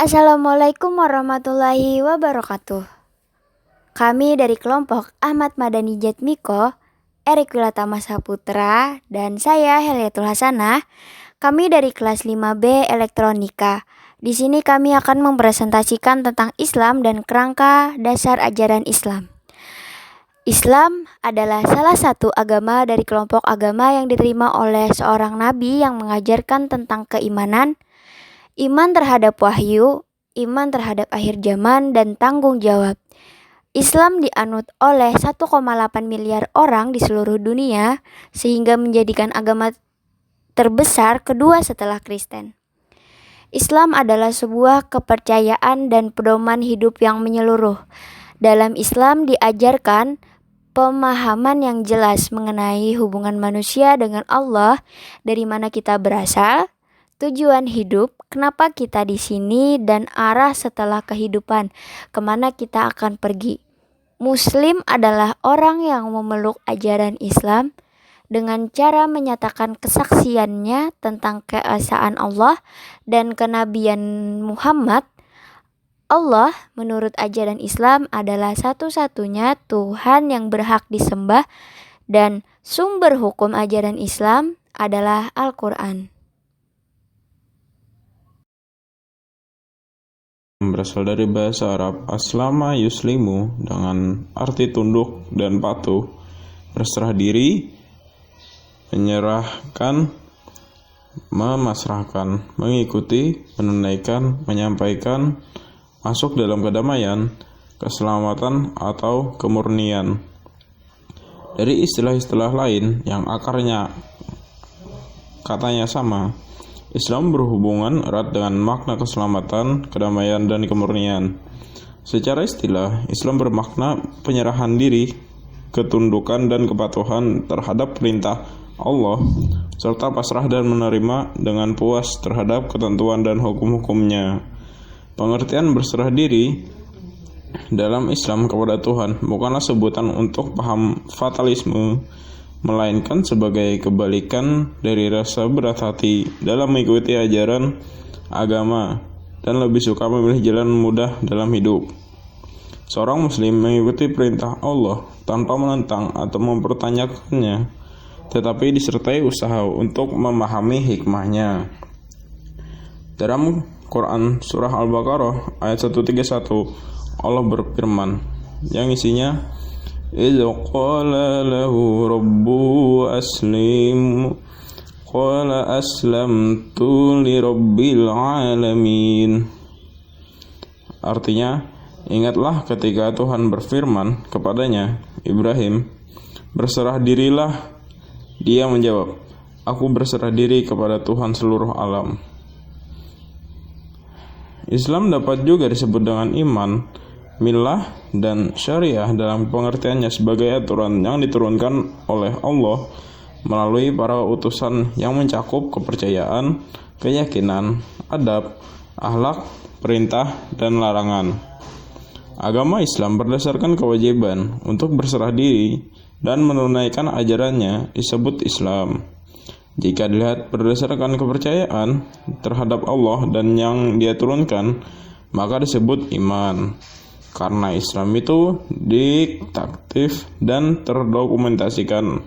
Assalamualaikum warahmatullahi wabarakatuh. Kami dari kelompok Ahmad Madani Jatmiko, Erik Wilatama Saputra, dan saya Heliatul Hasanah. Kami dari kelas 5B Elektronika. Di sini kami akan mempresentasikan tentang Islam dan kerangka dasar ajaran Islam. Islam adalah salah satu agama dari kelompok agama yang diterima oleh seorang nabi yang mengajarkan tentang keimanan, iman terhadap wahyu, iman terhadap akhir zaman, dan tanggung jawab. Islam dianut oleh 1,8 miliar orang di seluruh dunia, sehingga menjadikan agama terbesar kedua setelah Kristen. Islam adalah sebuah kepercayaan dan pedoman hidup yang menyeluruh. Dalam Islam diajarkan pemahaman yang jelas mengenai hubungan manusia dengan Allah, dari mana kita berasal, tujuan hidup, kenapa kita di sini, dan arah setelah kehidupan, kemana kita akan pergi. Muslim adalah orang yang memeluk ajaran Islam dengan cara menyatakan kesaksiannya tentang keesaan Allah dan kenabian Muhammad. Allah menurut ajaran Islam adalah satu-satunya Tuhan yang berhak disembah, dan sumber hukum ajaran Islam adalah Al-Quran. Berasal dari bahasa Arab aslama yuslimu dengan arti tunduk dan patuh, berserah diri, menyerahkan, memasrahkan, mengikuti, menunaikan, menyampaikan, masuk dalam kedamaian, keselamatan atau kemurnian. Dari istilah-istilah lain yang akarnya katanya sama, Islam berhubungan erat dengan makna keselamatan, kedamaian, dan kemurnian. Secara istilah, Islam bermakna penyerahan diri, ketundukan, dan kepatuhan terhadap perintah Allah, serta pasrah dan menerima dengan puas terhadap ketentuan dan hukum-hukumnya. Pengertian berserah diri dalam Islam kepada Tuhan bukanlah sebutan untuk paham fatalisme, melainkan sebagai kebalikan dari rasa berat hati dalam mengikuti ajaran agama dan lebih suka memilih jalan mudah dalam hidup. Seorang muslim mengikuti perintah Allah tanpa menentang atau mempertanyakannya, tetapi disertai usaha untuk memahami hikmahnya. Dalam Quran Surah Al-Baqarah ayat 131, Allah berfirman yang isinya, إِذْ قَالَ لَهُ رَبُّهُ أَسْلِمْ قَالَ أَسْلَمْتُ لِرَبِّ الْعَالَمِينَ. Artinya, ingatlah ketika Tuhan berfirman kepadanya, Ibrahim, berserah dirilah. Dia menjawab, aku berserah diri kepada Tuhan seluruh alam. Islam dapat juga disebut dengan iman, millah, dan syariah dalam pengertiannya sebagai aturan yang diturunkan oleh Allah melalui para utusan yang mencakup kepercayaan, keyakinan, adab, akhlak, perintah, dan larangan. Agama Islam berdasarkan kewajiban untuk berserah diri dan menunaikan ajarannya disebut Islam. Jika dilihat berdasarkan kepercayaan terhadap Allah dan yang Dia turunkan, maka disebut iman. Karena Islam itu diktatif dan terdokumentasikan,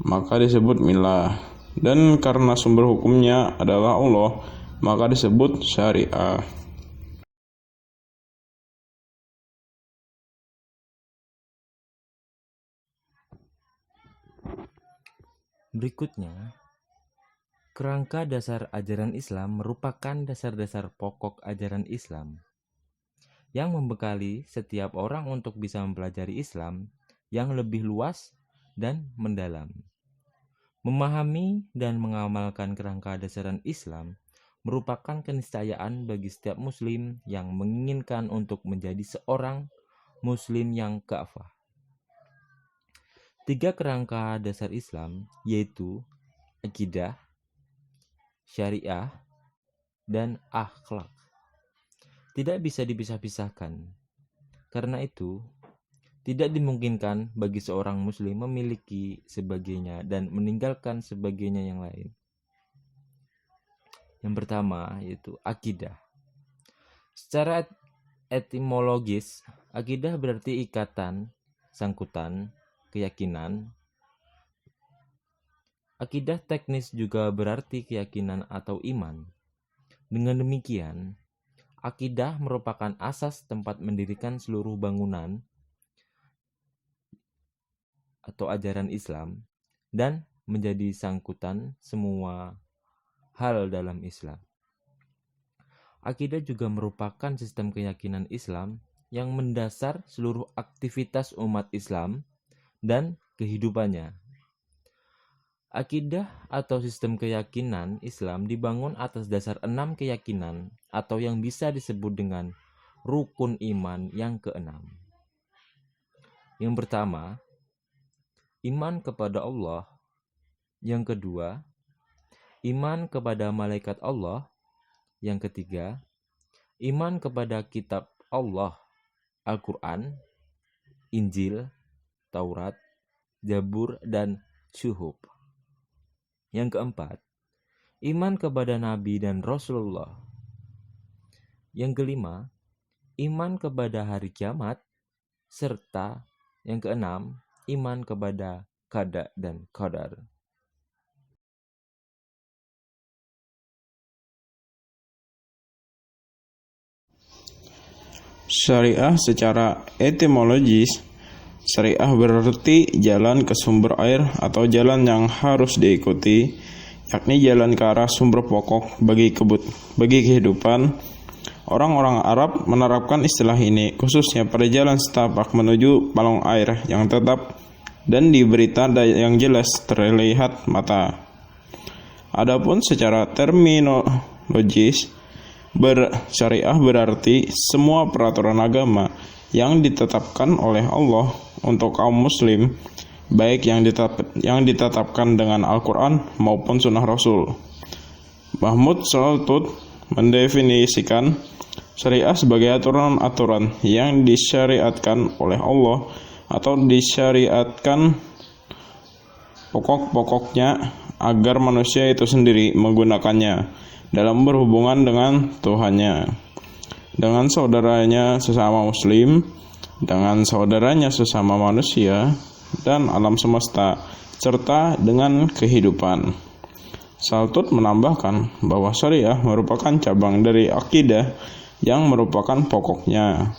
maka disebut millah. Dan karena sumber hukumnya adalah Allah, maka disebut syariah. Berikutnya, kerangka dasar ajaran Islam merupakan dasar-dasar pokok ajaran Islam yang membekali setiap orang untuk bisa mempelajari Islam yang lebih luas dan mendalam. Memahami dan mengamalkan kerangka dasaran Islam merupakan keniscayaan bagi setiap muslim yang menginginkan untuk menjadi seorang muslim yang kafah. 3 kerangka dasar Islam yaitu akidah, syariah, dan akhlak tidak bisa dipisah-pisahkan. Karena itu, tidak dimungkinkan bagi seorang muslim memiliki sebagainya dan meninggalkan sebagainya yang lain. Yang pertama yaitu akidah. Secara etimologis, akidah berarti ikatan, sangkutan, keyakinan. Akidah teknis juga berarti keyakinan atau iman. Dengan demikian, akidah merupakan asas tempat mendirikan seluruh bangunan atau ajaran Islam dan menjadi sangkutan semua hal dalam Islam. Akidah juga merupakan sistem keyakinan Islam yang mendasar seluruh aktivitas umat Islam dan kehidupannya. Akidah atau sistem keyakinan Islam dibangun atas dasar 6 keyakinan atau yang bisa disebut dengan rukun iman yang ke-6. Yang pertama, iman kepada Allah. Yang kedua, iman kepada malaikat Allah. Yang ketiga, iman kepada kitab Allah, Al-Quran, Injil, Taurat, Zabur, dan Syuhub. Yang keempat, iman kepada Nabi dan Rasulullah. Yang kelima, iman kepada hari kiamat, serta yang keenam, iman kepada qada dan qadar. Syariah secara etimologis, syariah berarti jalan ke sumber air atau jalan yang harus diikuti, yakni jalan ke arah sumber pokok bagi kehidupan. Orang-orang Arab menerapkan istilah ini khususnya pada jalan setapak menuju palung air yang tetap dan diberi tanda yang jelas terlihat mata. Adapun secara terminologis, bersyariah berarti semua peraturan agama yang ditetapkan oleh Allah untuk kaum muslim, baik yang ditetapkan dengan Al-Quran maupun Sunnah Rasul. Mahmud Saltut mendefinisikan syariah sebagai aturan-aturan yang disyariatkan oleh Allah atau disyariatkan pokok-pokoknya agar manusia itu sendiri menggunakannya dalam berhubungan dengan Tuhannya, dengan saudaranya sesama muslim, dengan saudaranya sesama manusia, dan alam semesta, serta dengan kehidupan. Saltut menambahkan bahwa syariah merupakan cabang dari akidah yang merupakan pokoknya.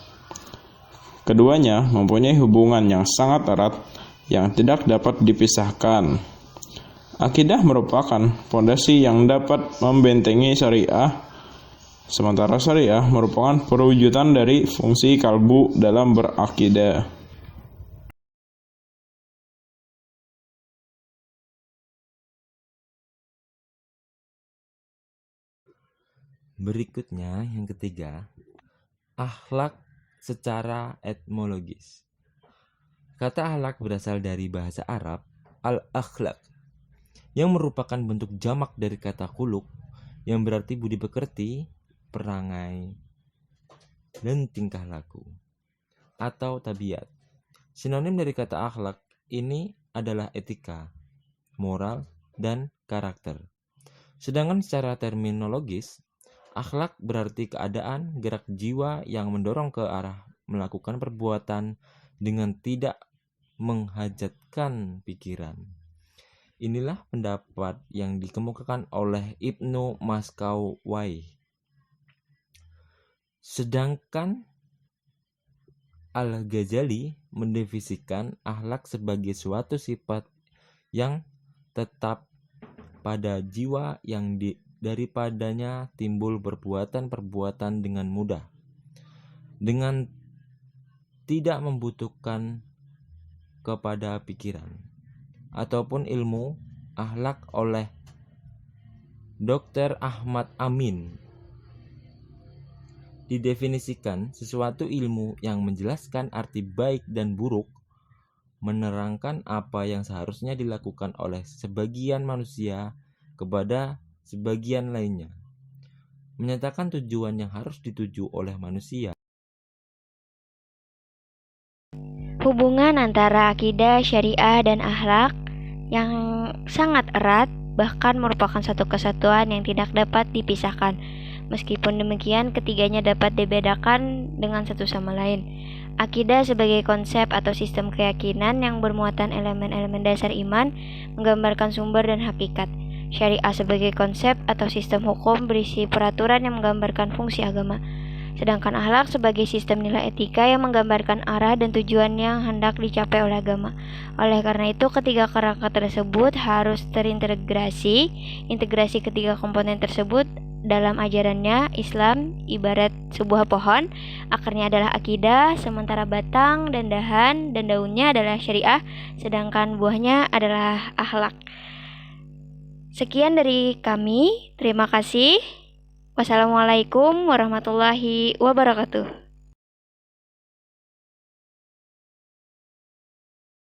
Keduanya mempunyai hubungan yang sangat erat yang tidak dapat dipisahkan. Akidah merupakan fondasi yang dapat membentengi syariah, sementara syariah merupakan perwujudan dari fungsi kalbu dalam berakidah. Berikutnya yang ketiga, akhlak secara etimologis. Kata akhlak berasal dari bahasa Arab al-akhlaq, yang merupakan bentuk jamak dari kata khuluq, yang berarti budi pekerti, perangai, dan tingkah laku, atau tabiat. Sinonim dari kata akhlak ini adalah etika, moral, dan karakter. Sedangkan secara terminologis, akhlak berarti keadaan gerak jiwa yang mendorong ke arah melakukan perbuatan dengan tidak menghajatkan pikiran. Inilah pendapat yang dikemukakan oleh Ibnu Maskawai. Sedangkan Al-Ghazali mendefinisikan akhlak sebagai suatu sifat yang tetap pada jiwa yang daripadanya timbul perbuatan-perbuatan dengan mudah, dengan tidak membutuhkan kepada pikiran ataupun ilmu. Akhlak oleh Dr. Ahmad Amin didefinisikan sesuatu ilmu yang menjelaskan arti baik dan buruk, menerangkan apa yang seharusnya dilakukan oleh sebagian manusia kepada sebagian lainnya, menyatakan tujuan yang harus dituju oleh manusia. Hubungan antara akidah, syariah, dan akhlak yang sangat erat, bahkan merupakan satu kesatuan yang tidak dapat dipisahkan. Meskipun demikian, ketiganya dapat dibedakan dengan satu sama lain. Akidah sebagai konsep atau sistem keyakinan yang bermuatan elemen-elemen dasar iman, menggambarkan sumber dan hakikat. Syariah sebagai konsep atau sistem hukum berisi peraturan yang menggambarkan fungsi agama. Sedangkan akhlak sebagai sistem nilai etika yang menggambarkan arah dan tujuan yang hendak dicapai oleh agama. Oleh karena itu, ketiga kerangka tersebut harus terintegrasi. Integrasi ketiga komponen tersebut dalam ajarannya, Islam ibarat sebuah pohon, akarnya adalah akidah, sementara batang dan dahan dan daunnya adalah syariah, sedangkan buahnya adalah akhlak. Sekian dari kami, terima kasih. Wassalamualaikum warahmatullahi wabarakatuh.